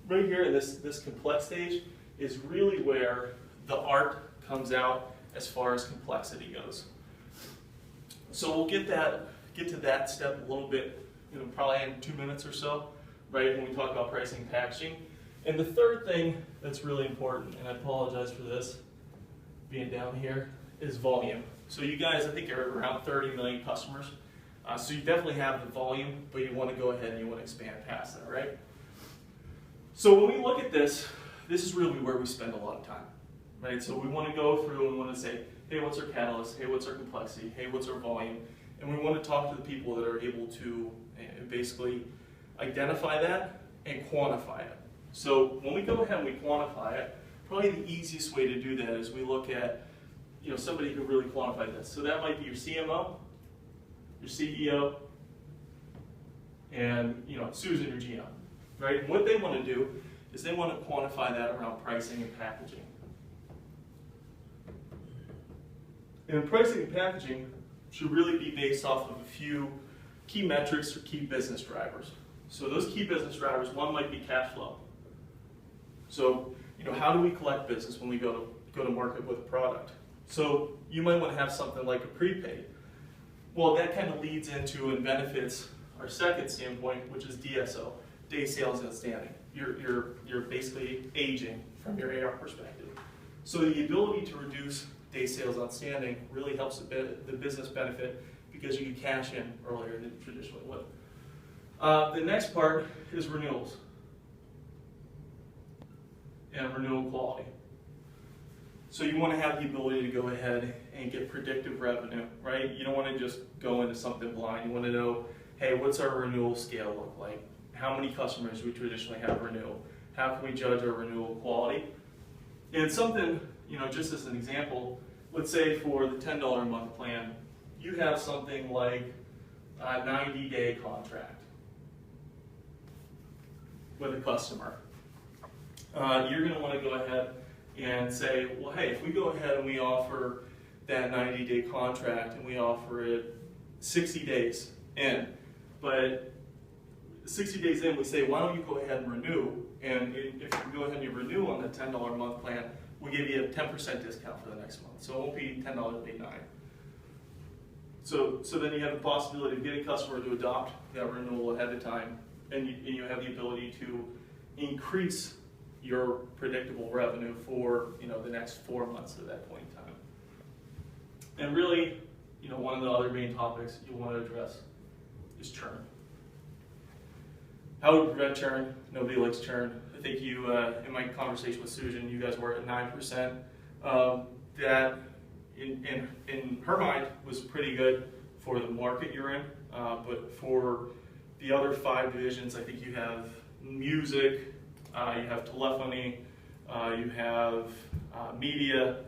right here in this complex stage is really where the art comes out as far as complexity goes. So we'll get to that step a little bit, probably in 2 minutes or so, right, when we talk about pricing and packaging. And the third thing that's really important, and I apologize for this being down here, is volume. So you guys, I think you're around 30 million customers. So you definitely have the volume, but you want to go ahead and you want to expand past that, right? So when we look at this is really where we spend a lot of time, right? So we want to go through and we want to say, hey, what's our catalyst? Hey, what's our complexity? Hey, what's our volume? And we want to talk to the people that are able to basically identify that and quantify it. So when we go ahead and we quantify it, probably the easiest way to do that is we look at somebody who really quantified this. So that might be your CMO, your CEO, and Susan, your GM, right? And what they want to do is they want to quantify that around pricing and packaging. And pricing and packaging should really be based off of a few key metrics or key business drivers. So those key business drivers, one might be cash flow. So how do we collect business when we go to market with a product? So you might want to have something like a prepaid. Well, that kind of leads into and benefits our second standpoint, which is DSO, day sales outstanding. You're basically aging from your AR perspective. So the ability to reduce day sales outstanding really helps the business benefit because you can cash in earlier than you traditionally would. The next part is renewals and renewal quality. So you want to have the ability to go ahead and get predictive revenue, right? You don't want to just go into something blind. You want to know, hey, what's our renewal scale look like? How many customers do we traditionally have renew? How can we judge our renewal quality? And something, just as an example, let's say for the $10 a month plan, you have something like a 90-day contract with a customer. You're going to want to go ahead and say, well, hey, if we go ahead and we offer that 90-day contract and we offer it 60 days in, but 60 days in, we say, why don't you go ahead and renew? And if you go ahead and you renew on the $10 a month plan, we'll give you a 10% discount for the next month. So it won't be $10, it'll be $9. So then you have the possibility of getting a customer to adopt that renewal ahead of time, and you have the ability to increase your predictable revenue for the next 4 months at that point in time. And really, one of the other main topics you want to address is churn. How do we prevent churn? Nobody likes churn. I think you, in my conversation with Susan, you guys were at 9%. That, in her mind, was pretty good for the market you're in. But for the other 5 divisions, I think you have music, you have telephony, you have media,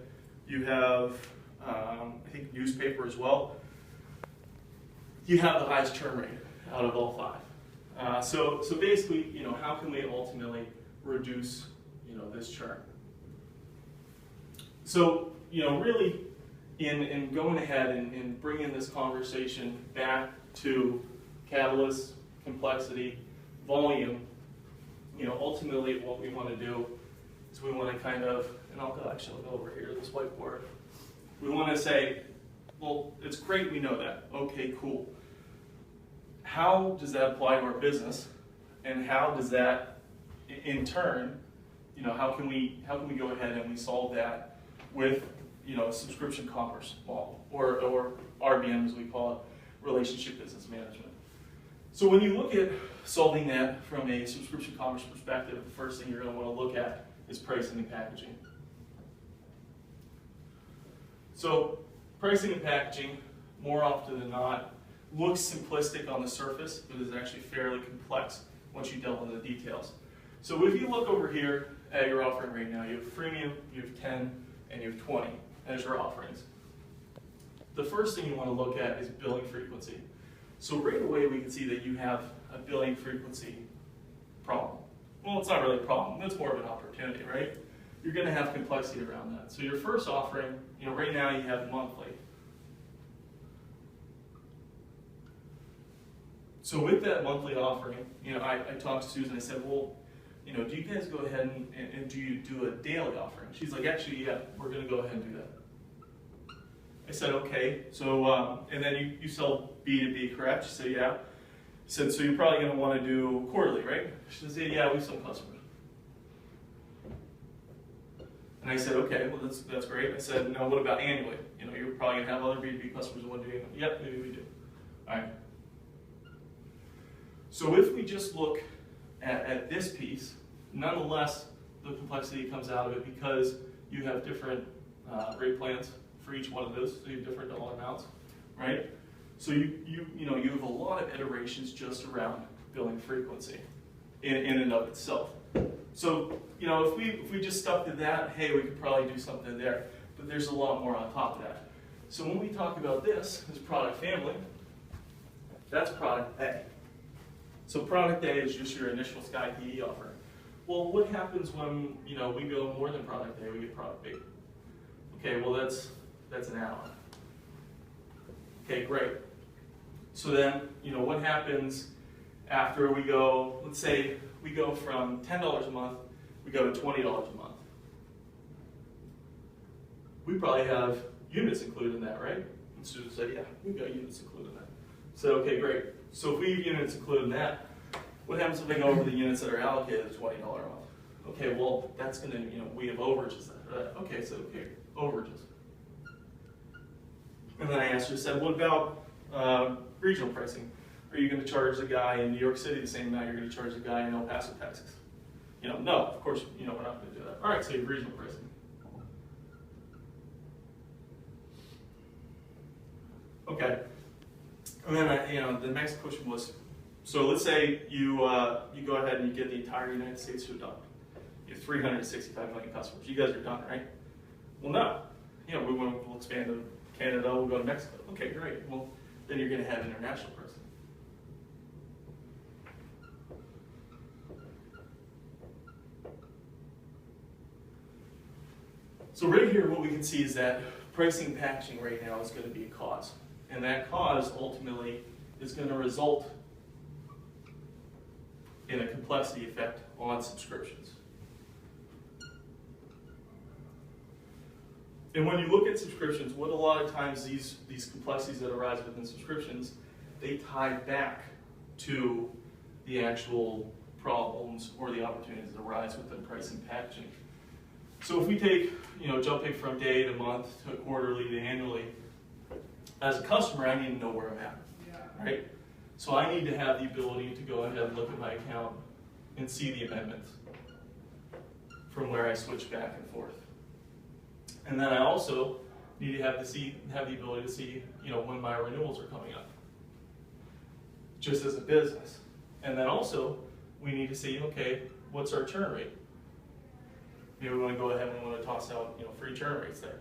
you have, I think, newspaper as well. You have the highest churn rate out of all 5. So basically, how can we ultimately reduce, this churn? So, really, in going ahead and bringing this conversation back to catalyst, complexity, volume, ultimately what we want to do is we want to kind of, and I'll go over here to this whiteboard. We want to say, well, it's great we know that. Okay, cool. How does that apply to our business? And how does that, in turn, how can we go ahead and we solve that with, a subscription commerce model, or RBM as we call it, relationship business management. So when you look at solving that from a subscription commerce perspective, the first thing you're going to want to look at is pricing and packaging. So pricing and packaging, more often than not, looks simplistic on the surface, but is actually fairly complex once you delve into the details. So if you look over here at your offering right now, you have freemium, you have 10, and you have 20 as your offerings. The first thing you want to look at is billing frequency. So right away we can see that you have a billing frequency problem. Well, it's not really a problem, it's more of an opportunity, right? You're going to have complexity around that. So your first offering, right now you have monthly. So with that monthly offering, I talked to Susan, I said, well, do you guys go ahead and do you do a daily offering? She's like, actually, yeah, we're going to go ahead and do that. I said, okay. So, and then you sell B2B, correct? She said, yeah. I said, so you're probably going to want to do quarterly, right? She said, yeah, we have some customers. And I said, okay, well, that's great. I said, no, what about annually? You're probably going to have other B2B customers who want to do annually. Yep, maybe we do. All right. So if we just look at this piece, nonetheless, the complexity comes out of it because you have different rate plans for each one of those, so you have different dollar amounts, right? So you have a lot of iterations just around billing frequency in and of itself. So if we just stuck to that, hey, we could probably do something there, but there's a lot more on top of that. So when we talk about this product family, that's product A. So product A is just your initial Sky PE offer. Well, what happens when we go more than product A, we get product B? Okay, well that's an add-on. Okay, great. So then, what happens after we go, let's say we go from $10 a month, we go to $20 a month. We probably have units included in that, right? And Susan said, yeah, we've got units included in that. So, okay, great. So if we have units included in that, what happens if they go over the units that are allocated at $20 a month? Okay, well, that's going to, we have overages then. Okay, so, overages. And then I asked her, I said, what about regional pricing? Are you going to charge the guy in New York City the same amount you're going to charge the guy in El Paso, Texas? No, of course, we're not going to do that. All right, so you have regional pricing. Okay. And then, the next question was, so let's say you go ahead and you get the entire United States to adopt. You have 365 million customers. You guys are done, right? Well, no. We'll expand to Canada, we'll go to Mexico. Okay, great. Well, then you're going to have international pricing. So right here, what we can see is that pricing and packaging right now is going to be a cause. And that cause ultimately is going to result in a complexity effect on subscriptions. And when you look at subscriptions, what a lot of times these complexities that arise within subscriptions, they tie back to the actual problems or the opportunities that arise within pricing and packaging. So if we take, jumping from day to month to quarterly to annually, as a customer, I need to know where I'm at, right? So I need to have the ability to go ahead and look at my account and see the amendments from where I switch back and forth. And then I also need to have the ability to see, when my renewals are coming up, just as a business. And then also, we need to see, okay, what's our churn rate? Maybe we want to go ahead and we want to toss out, free churn rates there.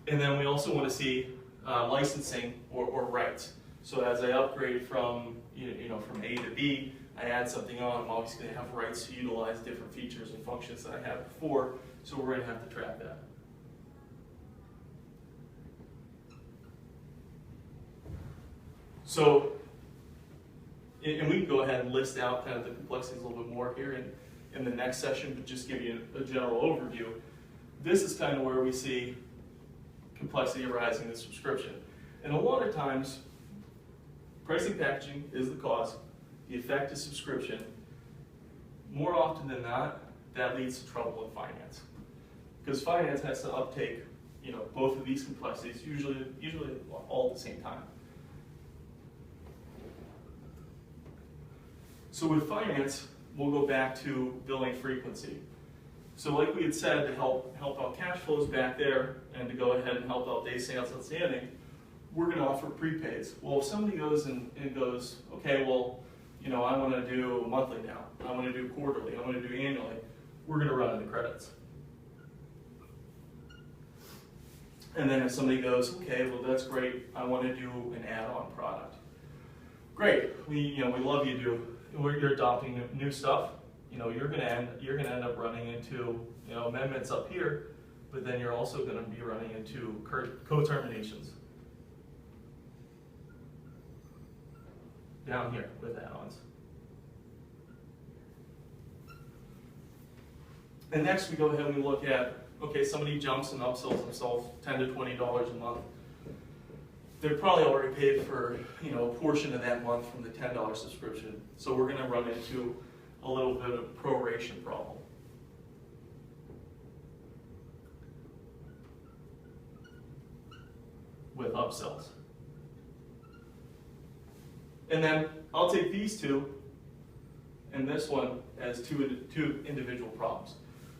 And then we also want to see licensing or rights. So as I upgrade from from A to B, I add something on. I'm obviously going to have rights to utilize different features and functions that I had before. So we're going to have to track that. So, and we can go ahead and list out kind of the complexities a little bit more here in the next session, but just give you a general overview. This is kind of where we see complexity arising in subscription. And a lot of times, pricing packaging is the cause. The effect is subscription. More often than not, that leads to trouble in finance. Because finance has to uptake, both of these complexities, usually all at the same time. So with finance, we'll go back to billing frequency. So like we had said, to help out cash flows back there and to go ahead and help out day sales outstanding, we're going to offer prepaids. Well, if somebody goes and goes, okay, well, I want to do monthly now, I want to do quarterly, I want to do annually, we're going to run into credits. And then if somebody goes, okay, well, that's great, I want to do an add-on product. Great, we love you to. You're adopting new stuff, you're going to end up running into amendments up here, but then you're also going to be running into co-terminations down here with add-ons. And next we go ahead and we look at, okay, somebody jumps and upsells themselves $10 to $20 a month. They're probably already paid for, you know, a portion of that month from the $10 subscription. So we're going to run into a little bit of a proration problem. With upsells. And then I'll take these two and this one as two individual problems.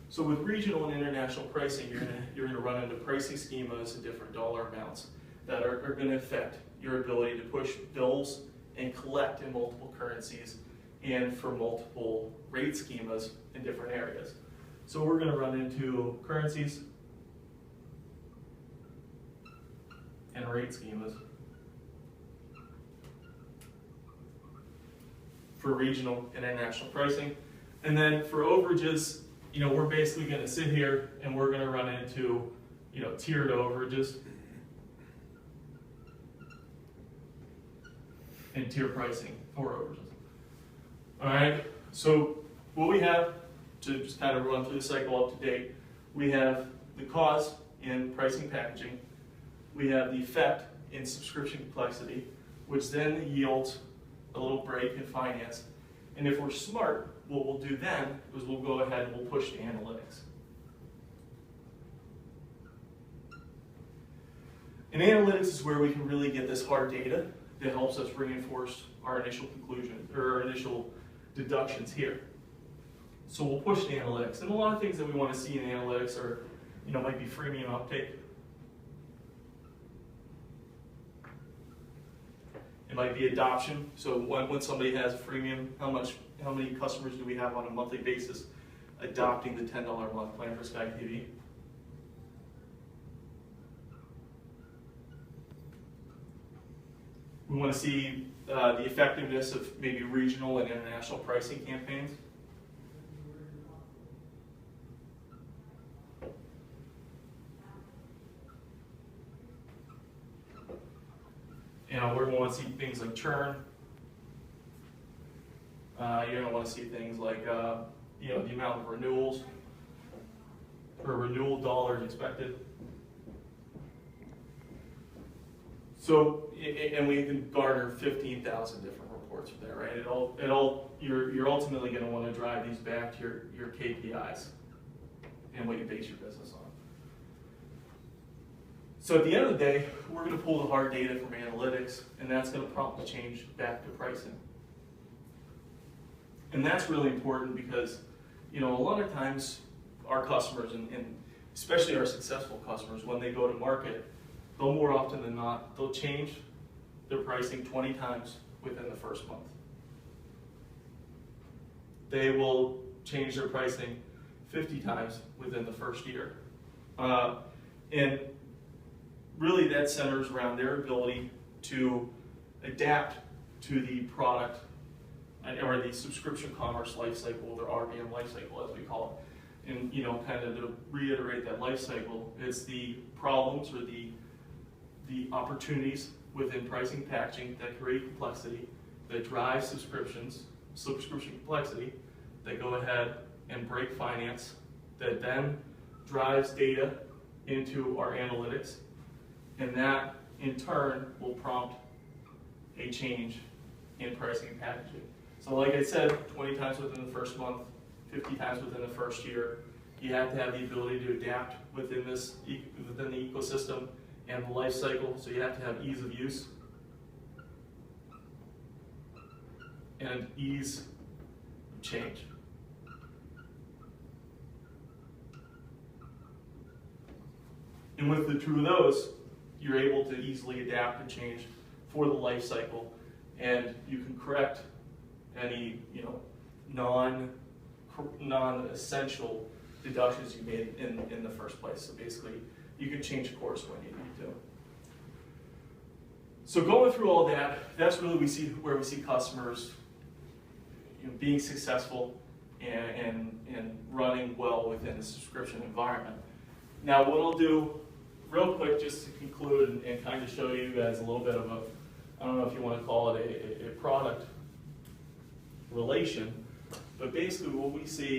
So with regional and international pricing, you're gonna run into pricing schemas and different dollar amounts that are going to affect your ability to push bills and collect in multiple currencies and for multiple rate schemas in different areas. So we're going to run into currencies and rate schemas for regional and international pricing. And then for overages, you know, we're basically going to sit here and we're going to run into, you know, tiered overages and tier pricing for overages. All right, so what we have, to just kind of run through the cycle up to date, we have the cause in pricing packaging, we have the effect in subscription complexity, which then yields a little break in finance. And if we're smart, what we'll do then is we'll go ahead and we'll push to analytics. And analytics is where we can really get this hard data that helps us reinforce our initial conclusion or our initial deductions here. So we'll push to analytics. And a lot of things that we want to see in analytics are, you know, might be freemium uptake. It might be adoption. So when somebody has a freemium, how many customers do we have on a monthly basis adopting the $10 a month plan for Sky TV? We want to see the effectiveness of maybe regional and international pricing campaigns. You know, we're going to want to see things like churn. You're going to want to see things like, you know, the amount of renewals or renewal dollars expected. So, and we can garner 15,000 different reports from there, right? You're ultimately going to want to drive these back to your KPIs and what you base your business on. So at the end of the day, we're going to pull the hard data from analytics, and that's going to prompt the change back to pricing. And that's really important because, you know, a lot of times our customers, and especially our successful customers, when they go to market, they'll more often than not, they'll change their pricing 20 times within the first month. They will change their pricing 50 times within the first year. And really that centers around their ability to adapt to the product or the subscription commerce life cycle, or RPM life cycle as we call it. And, you know, kind of to reiterate that life cycle, it's the problems or the opportunities within pricing packaging that create complexity, that drive subscription complexity, that go ahead and break finance, that then drives data into our analytics, and that in turn will prompt a change in pricing and packaging. So like I said, 20 times within the first month, 50 times within the first year, you have to have the ability to adapt within the ecosystem and the life cycle, so you have to have ease of use and ease of change. And with the two of those, you're able to easily adapt and change for the life cycle, and you can correct any, you know, non-essential deductions you made in the first place. So basically, you can change course when you need to. So going through all that, that's really where we see customers, you know, being successful and running well within the subscription environment. Now, what I'll do real quick, just to conclude and kind of show you guys a little bit of a, I don't know if you want to call it a product relation, but basically what we see